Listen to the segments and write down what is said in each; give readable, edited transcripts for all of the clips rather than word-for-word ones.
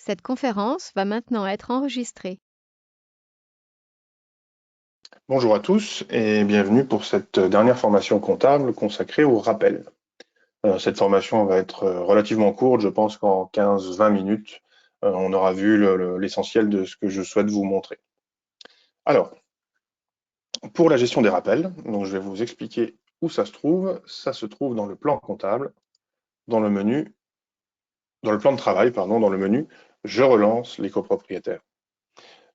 Cette conférence va maintenant être enregistrée. Bonjour à tous et bienvenue pour cette dernière formation comptable consacrée au rappel. Cette formation va être relativement courte, je pense qu'en 15-20 minutes, on aura vu l'essentiel de ce que je souhaite vous montrer. Alors, pour la gestion des rappels, donc je vais vous expliquer où ça se trouve. Ça se trouve dans le plan comptable, dans le plan de travail, pardon, dans le menu « Je relance les copropriétaires ».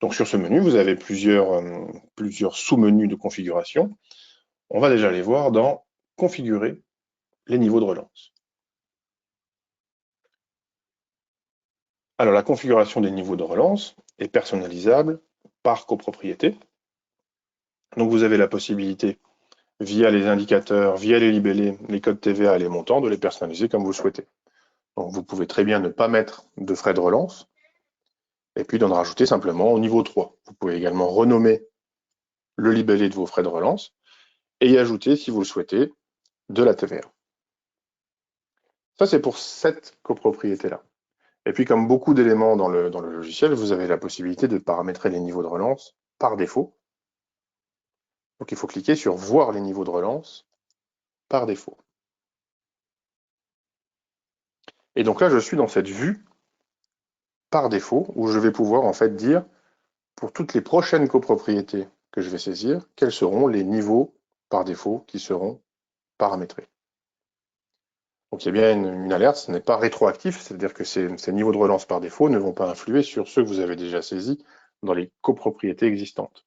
Donc sur ce menu, vous avez plusieurs sous-menus de configuration. On va déjà les voir dans « Configurer les niveaux de relance ». Alors la configuration des niveaux de relance est personnalisable par copropriété. Donc vous avez la possibilité, via les indicateurs, via les libellés, les codes TVA et les montants, de les personnaliser comme vous le souhaitez. Donc vous pouvez très bien ne pas mettre de frais de relance, et puis d'en rajouter simplement au niveau 3. Vous pouvez également renommer le libellé de vos frais de relance, et y ajouter, si vous le souhaitez, de la TVA. Ça, c'est pour cette copropriété-là. Et puis, comme beaucoup d'éléments dans le logiciel, vous avez la possibilité de paramétrer les niveaux de relance par défaut. Donc, il faut cliquer sur « Voir les niveaux de relance par défaut ». Et donc là, je suis dans cette vue par défaut, où je vais pouvoir en fait dire, pour toutes les prochaines copropriétés que je vais saisir, quels seront les niveaux par défaut qui seront paramétrés. Donc il y a bien une alerte, ce n'est pas rétroactif, c'est-à-dire que ces niveaux de relance par défaut ne vont pas influer sur ceux que vous avez déjà saisis dans les copropriétés existantes.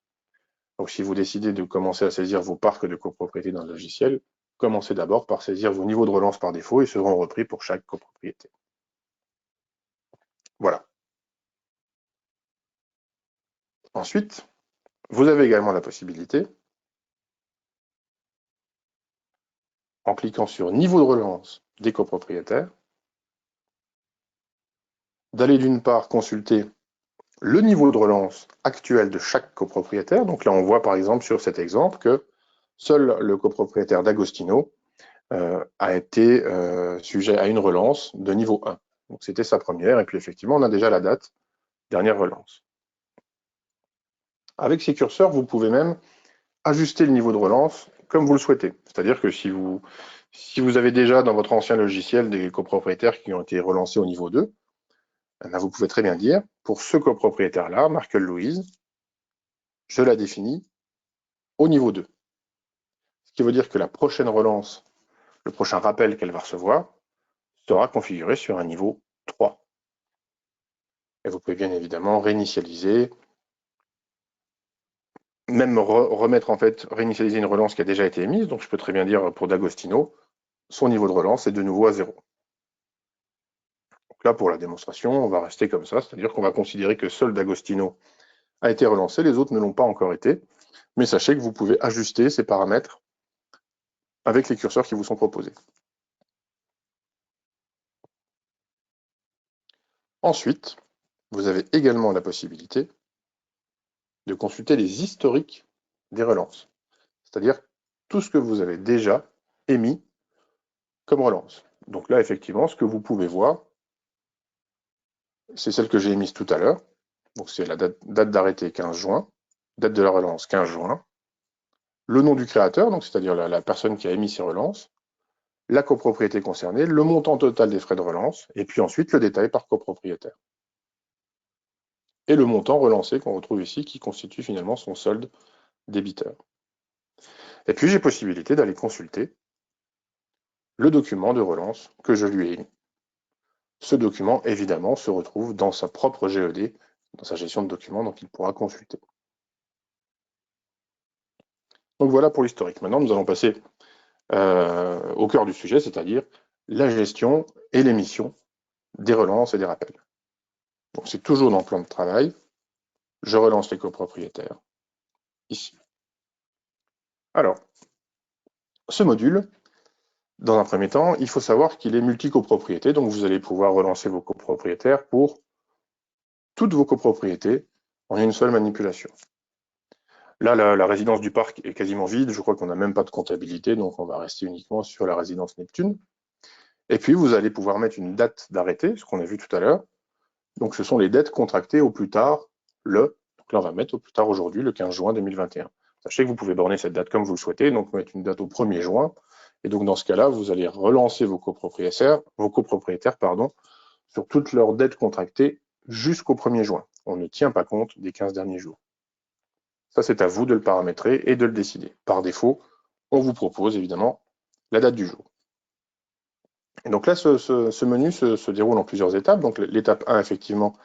Donc si vous décidez de commencer à saisir vos parcs de copropriétés dans le logiciel, commencez d'abord par saisir vos niveaux de relance par défaut et seront repris pour chaque copropriété. Voilà. Ensuite, vous avez également la possibilité, en cliquant sur niveau de relance des copropriétaires, d'aller d'une part consulter le niveau de relance actuel de chaque copropriétaire. Donc là, on voit par exemple sur cet exemple que seul le copropriétaire d'Agostino a été sujet à une relance de niveau 1. Donc c'était sa première, et puis effectivement, on a déjà la date, dernière relance. Avec ces curseurs, vous pouvez même ajuster le niveau de relance comme vous le souhaitez. C'est-à-dire que si vous avez déjà dans votre ancien logiciel des copropriétaires qui ont été relancés au niveau 2, vous pouvez très bien dire, pour ce copropriétaire-là, Markel-Louise, je la définis au niveau 2. Ce qui veut dire que la prochaine relance, le prochain rappel qu'elle va recevoir, sera configuré sur un niveau 3. Et vous pouvez bien évidemment réinitialiser, même réinitialiser une relance qui a déjà été émise. Donc je peux très bien dire pour D'Agostino, son niveau de relance est de nouveau à 0. Donc là, pour la démonstration, on va rester comme ça, c'est-à-dire qu'on va considérer que seul D'Agostino a été relancé, les autres ne l'ont pas encore été. Mais sachez que vous pouvez ajuster ces paramètres avec les curseurs qui vous sont proposés. Ensuite, vous avez également la possibilité de consulter les historiques des relances, c'est-à-dire tout ce que vous avez déjà émis comme relance. Donc là, effectivement, ce que vous pouvez voir, c'est celle que j'ai émise tout à l'heure. Donc c'est la date d'arrêté 15 juin, date de la relance 15 juin, le nom du créateur, donc c'est-à-dire la personne qui a émis ces relances, la copropriété concernée, le montant total des frais de relance, et puis ensuite le détail par copropriétaire. Et le montant relancé qu'on retrouve ici, qui constitue finalement son solde débiteur. Et puis j'ai possibilité d'aller consulter le document de relance que je lui ai émis. Ce document, évidemment, se retrouve dans sa propre GED, dans sa gestion de documents, donc il pourra consulter. Donc voilà pour l'historique. Maintenant, nous allons passer au cœur du sujet, c'est-à-dire la gestion et l'émission des relances et des rappels. Donc c'est toujours dans le plan de travail. Je relance les copropriétaires, ici. Alors, ce module, dans un premier temps, il faut savoir qu'il est multi-copropriété, donc vous allez pouvoir relancer vos copropriétaires pour toutes vos copropriétés en une seule manipulation. Là, la résidence du parc est quasiment vide, je crois qu'on n'a même pas de comptabilité, donc on va rester uniquement sur la résidence Neptune. Et puis, vous allez pouvoir mettre une date d'arrêté, ce qu'on a vu tout à l'heure, Donc ce sont les dettes contractées au plus tard donc là on va mettre au plus tard aujourd'hui, le 15 juin 2021. Sachez que vous pouvez borner cette date comme vous le souhaitez, donc mettre une date au 1er juin. Et donc dans ce cas-là, vous allez relancer vos copropriétaires, sur toutes leurs dettes contractées jusqu'au 1er juin. On ne tient pas compte des 15 derniers jours. Ça, c'est à vous de le paramétrer et de le décider. Par défaut, on vous propose évidemment la date du jour. Et donc là, ce menu se déroule en plusieurs étapes. Donc l'étape 1, effectivement,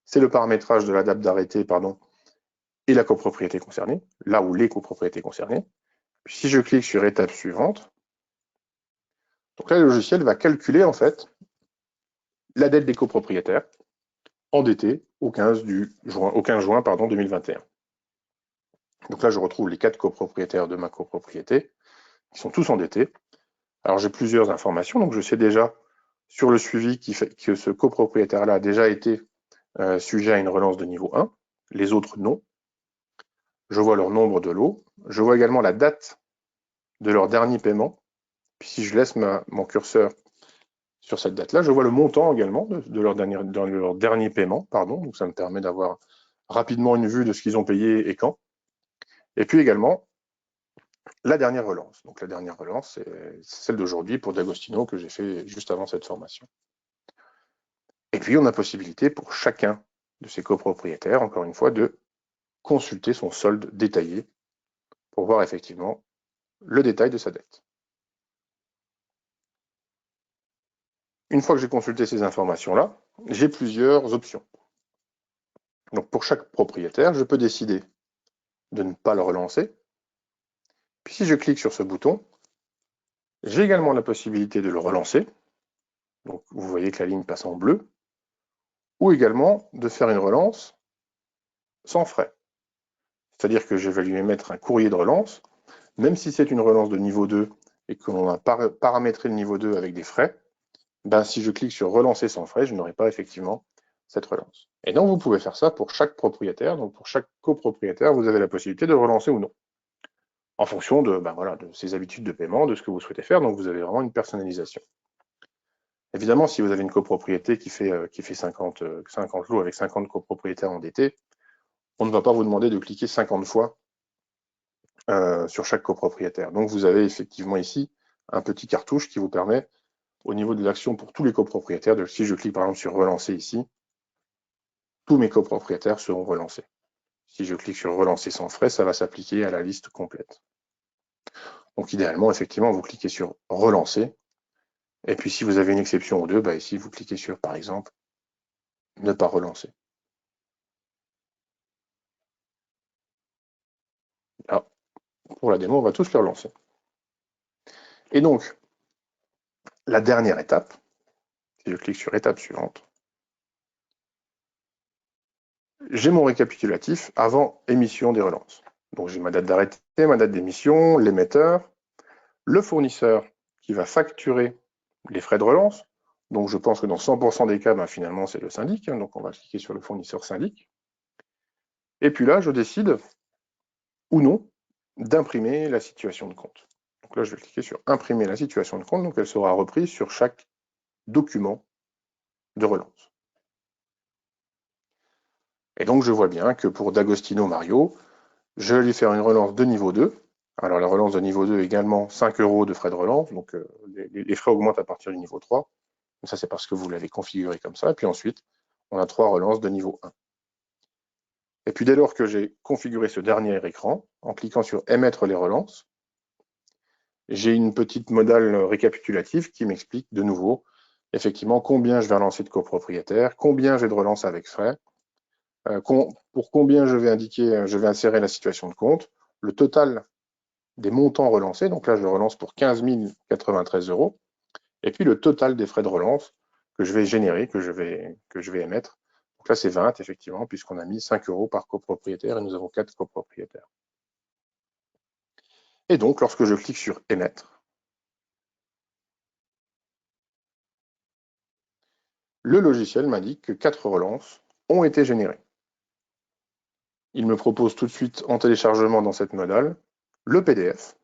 c'est le paramétrage de la date d'arrêté, et la copropriété concernée, là où les copropriétés concernées. Puis si je clique sur étape suivante, donc là, le logiciel va calculer en fait la dette des copropriétaires endettés au 15 juin 2021. Donc là, je retrouve les 4 copropriétaires de ma copropriété, qui sont tous endettés. Alors j'ai plusieurs informations, donc je sais déjà sur le suivi qui fait que ce copropriétaire-là a déjà été sujet à une relance de niveau 1, les autres non. Je vois leur nombre de lots, je vois également la date de leur dernier paiement. Puis si je laisse mon curseur sur cette date-là, je vois le montant également de leur dernier paiement, donc ça me permet d'avoir rapidement une vue de ce qu'ils ont payé et quand. Et puis également la dernière relance. Donc la dernière relance, c'est celle d'aujourd'hui pour D'Agostino que j'ai fait juste avant cette formation. Et puis on a possibilité pour chacun de ces copropriétaires, encore une fois, de consulter son solde détaillé pour voir effectivement le détail de sa dette. Une fois que j'ai consulté ces informations-là, j'ai plusieurs options. Donc pour chaque propriétaire, je peux décider de ne pas le relancer. Puis si je clique sur ce bouton, j'ai également la possibilité de le relancer. Donc vous voyez que la ligne passe en bleu. Ou également de faire une relance sans frais. C'est-à-dire que je vais lui émettre un courrier de relance, même si c'est une relance de niveau 2 et que l'on a paramétré le niveau 2 avec des frais, si je clique sur relancer sans frais, je n'aurai pas effectivement cette relance. Et donc vous pouvez faire ça pour chaque propriétaire. Donc pour chaque copropriétaire, vous avez la possibilité de relancer ou non, en fonction de ses habitudes de paiement, de ce que vous souhaitez faire. Donc vous avez vraiment une personnalisation. Évidemment, si vous avez une copropriété qui fait 50 lots avec 50 copropriétaires endettés, on ne va pas vous demander de cliquer 50 fois sur chaque copropriétaire. Donc vous avez effectivement ici un petit cartouche qui vous permet, au niveau de l'action pour tous les copropriétaires, si je clique par exemple sur relancer ici, tous mes copropriétaires seront relancés. Si je clique sur relancer sans frais, ça va s'appliquer à la liste complète. Donc idéalement, effectivement, vous cliquez sur relancer. Et puis si vous avez une exception ou deux, ici vous cliquez sur, par exemple, ne pas relancer. Là, pour la démo, on va tous les relancer. Et donc, la dernière étape, si je clique sur étape suivante, j'ai mon récapitulatif avant émission des relances. Donc j'ai ma date d'arrêté, ma date d'émission, l'émetteur, le fournisseur qui va facturer les frais de relance. Donc je pense que dans 100% des cas, finalement c'est le syndic. Donc on va cliquer sur le fournisseur syndic. Et puis là, je décide ou non d'imprimer la situation de compte. Donc là, je vais cliquer sur imprimer la situation de compte. Donc elle sera reprise sur chaque document de relance. Et donc je vois bien que pour D'Agostino Mario, je vais lui faire une relance de niveau 2. Alors la relance de niveau 2 également 5 € de frais de relance, donc les frais augmentent à partir du niveau 3. Ça c'est parce que vous l'avez configuré comme ça. Et puis ensuite, on a 3 relances de niveau 1. Et puis dès lors que j'ai configuré ce dernier écran, en cliquant sur émettre les relances, j'ai une petite modale récapitulative qui m'explique de nouveau effectivement combien je vais relancer de copropriétaires, combien j'ai de relances avec frais, pour combien je vais insérer la situation de compte, le total des montants relancés. Donc là, je relance pour 15 093 €. Et puis le total des frais de relance que je vais générer, que je vais émettre. Donc là, c'est 20, effectivement, puisqu'on a mis 5 € par copropriétaire et nous avons 4 copropriétaires. Et donc, lorsque je clique sur émettre, le logiciel m'indique que 4 relances ont été générées. Il me propose tout de suite en téléchargement dans cette modale le PDF.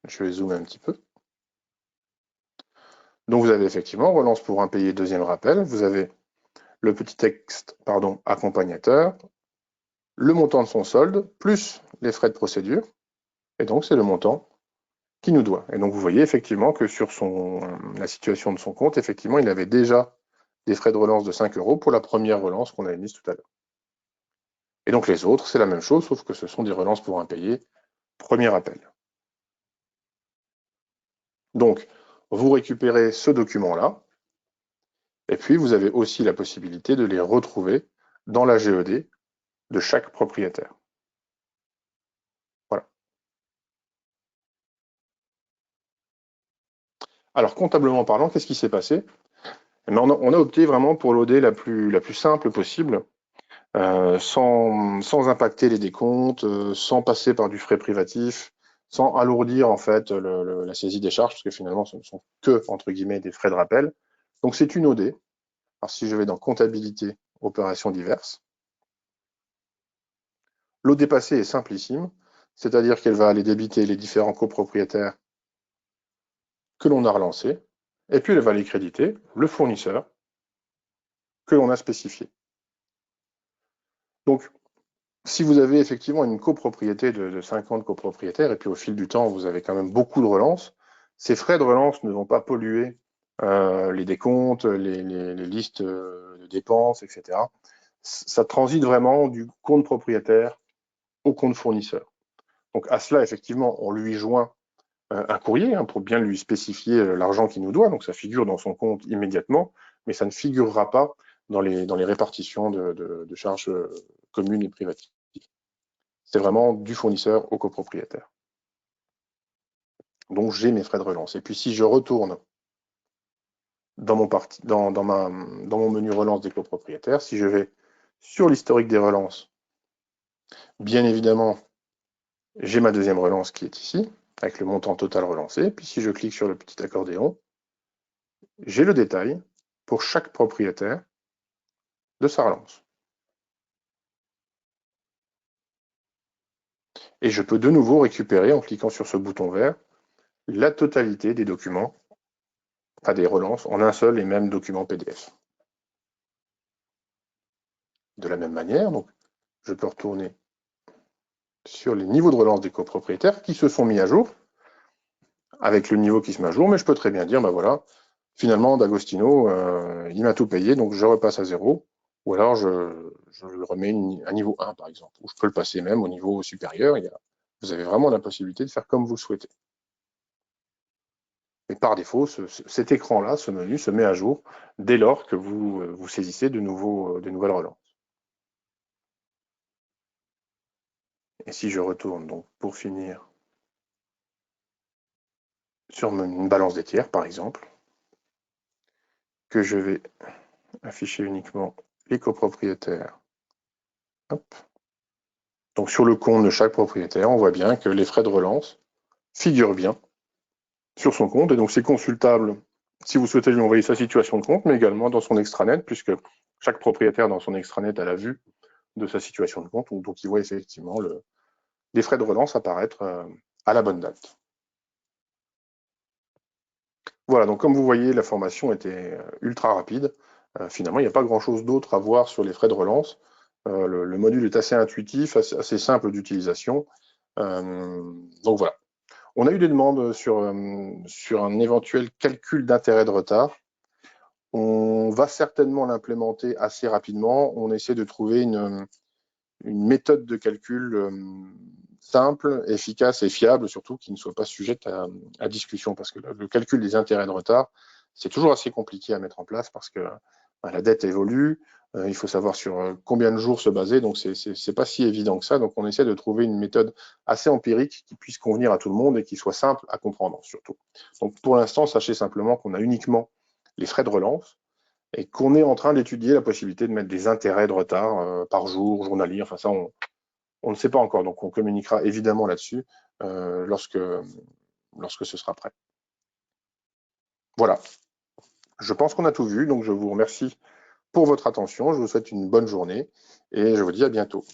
Je vais zoomer un petit peu. Donc vous avez effectivement relance pour impayé, deuxième rappel. Vous avez le petit texte accompagnateur, le montant de son solde, plus les frais de procédure, et donc c'est le montant qui nous doit. Et donc vous voyez effectivement que sur la situation de son compte, effectivement, il avait déjà des frais de relance de 5 € pour la première relance qu'on a émise tout à l'heure. Et donc les autres, c'est la même chose, sauf que ce sont des relances pour impayés, premier appel. Donc, vous récupérez ce document-là, et puis vous avez aussi la possibilité de les retrouver dans la GED de chaque propriétaire. Voilà. Alors, comptablement parlant, qu'est-ce qui s'est passé? On a opté vraiment pour l'OD la plus simple possible, sans impacter les décomptes, sans passer par du frais privatif, sans alourdir en fait la saisie des charges, parce que finalement ce ne sont que, entre guillemets, des frais de rappel. Donc c'est une OD. Alors si je vais dans comptabilité, opérations diverses, l'OD passée est simplissime, c'est-à-dire qu'elle va aller débiter les différents copropriétaires que l'on a relancés, et puis elle va aller créditer le fournisseur que l'on a spécifié. Donc si vous avez effectivement une copropriété de 50 copropriétaires, et puis au fil du temps, vous avez quand même beaucoup de relances, ces frais de relance ne vont pas polluer les décomptes, les listes de dépenses, etc. Ça transite vraiment du compte propriétaire au compte fournisseur. Donc à cela, effectivement, on lui joint un courrier pour bien lui spécifier l'argent qu'il nous doit. Donc ça figure dans son compte immédiatement, mais ça ne figurera pas dans les répartitions de charges communes et privatives. C'est vraiment du fournisseur au copropriétaire. Donc j'ai mes frais de relance. Et puis si je retourne dans mon menu relance des copropriétaires, si je vais sur l'historique des relances, bien évidemment, j'ai ma deuxième relance qui est ici, avec le montant total relancé. Puis si je clique sur le petit accordéon, j'ai le détail pour chaque propriétaire de sa relance. Et je peux de nouveau récupérer, en cliquant sur ce bouton vert, la totalité des documents, enfin des relances, en un seul et même document PDF. De la même manière, donc, je peux retourner sur les niveaux de relance des copropriétaires qui se sont mis à jour, avec le niveau qui se met à jour, mais je peux très bien dire, ben voilà, finalement, D'Agostino, il m'a tout payé, donc je repasse à 0, ou alors je le remets à niveau 1, par exemple, ou je peux le passer même au niveau supérieur. Vous avez vraiment la possibilité de faire comme vous le souhaitez. Et par défaut, cet écran-là, ce menu, se met à jour dès lors que vous saisissez de nouvelles relances. Et si je retourne, donc, pour finir, sur une balance des tiers, par exemple, que je vais afficher uniquement les copropriétaires. Hop. Donc sur le compte de chaque propriétaire, on voit bien que les frais de relance figurent bien sur son compte, et donc c'est consultable si vous souhaitez lui envoyer sa situation de compte, mais également dans son extranet, puisque chaque propriétaire dans son extranet a la vue de sa situation de compte, donc il voit effectivement les frais de relance apparaître à la bonne date. Voilà, donc comme vous voyez, la formation était ultra rapide. Finalement, il n'y a pas grand-chose d'autre à voir sur les frais de relance. Le module est assez intuitif, assez simple d'utilisation. Donc voilà. On a eu des demandes sur un éventuel calcul d'intérêt de retard. On va certainement l'implémenter assez rapidement. On essaie de trouver une méthode de calcul simple, efficace et fiable, surtout qui ne soit pas sujette à discussion, parce que le calcul des intérêts de retard, c'est toujours assez compliqué à mettre en place parce que la dette évolue, il faut savoir sur combien de jours se baser, donc c'est pas si évident que ça. Donc on essaie de trouver une méthode assez empirique qui puisse convenir à tout le monde et qui soit simple à comprendre surtout. Donc pour l'instant, sachez simplement qu'on a uniquement les frais de relance et qu'on est en train d'étudier la possibilité de mettre des intérêts de retard par jour, journalier, enfin ça on ne sait pas encore, donc on communiquera évidemment là-dessus lorsque ce sera prêt. Voilà, je pense qu'on a tout vu, donc je vous remercie pour votre attention, je vous souhaite une bonne journée et je vous dis à bientôt.